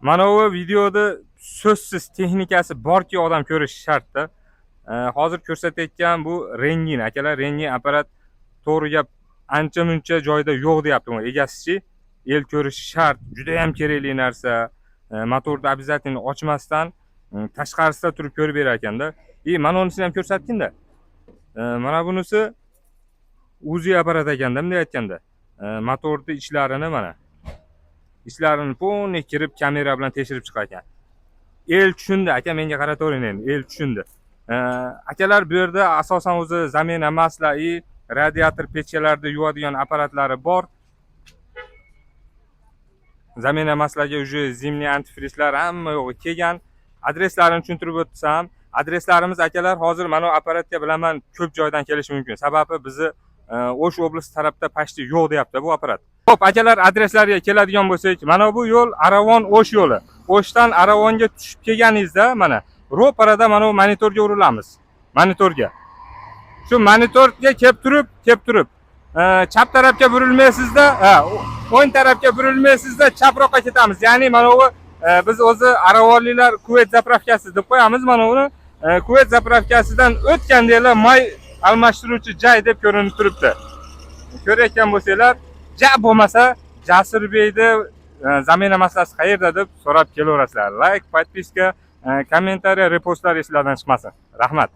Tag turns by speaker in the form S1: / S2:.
S1: Mana bu videoda so'zsiz texnikasi borki odam ko'rishi shartda. Hozir ko'rsatayotgan bu Rengin akalar, Rengin apparat to'g'ri gap ancha muncha joyda yo'q deyapti. Egasichi el ko'rishi shart, juda ham kerakli narsa. Motorni обязательно ochmasdan tashqarisida turib ko'rib berar ekanda. Mana unisini ham ko'rsatgin-da. Mana bunisi Uzi apparat ekanda, bunday aytganda. Motorni ichlarini mana ishlarini polniy kirib kamera bilan tekshirib chiqar ekan. El tushundi aka, menga qaratavering endi. El tushundi. Akalar bu yerda asosan o'zi zamena masla radiator pechkalarda yuvadigan apparatlari bor. Zamena maslaga уже zimniy antifrizlar hamma yo'g'i kelgan. Adreslarini tushuntirib o'tsam, adreslarimiz akalar hozir mana bu apparatga bilaman ko'p joydan kelishi mumkin. Sababi bizni O'sh oblasti tarafda pashti yo'q deyapti bu apparat. Xo'p, akalar adreslariga keladigan bo'lsak, mana bu yo'l Aravon O'sh yo'li. O'shdan Aravonga tushib kelganingizda mana ro'parada mana bu monitorga urilamiz. Monitorga. Shu monitorga kelib turib, chap tarafga burilmaysizda, o'ng tarafga burilmaysizda chaproqqa ketamiz. Ya'ni mana bu biz o'zi Aravonliklar Kuvayt zapravkasi deb qo'yamiz mana uni. Kuvayt zapravkasidan o'tgandaglar may almashtiruvchi joy deb ko'rinib turibdi. Ko'rayotgan bo'lsanglar, ja bo'lmasa Jasurbekni zamena masalasi qayerda deb so'rab kelaverasizlar. Like, podpiska, kommentariy, repostlar esingizdan chiqmasin. Rahmat.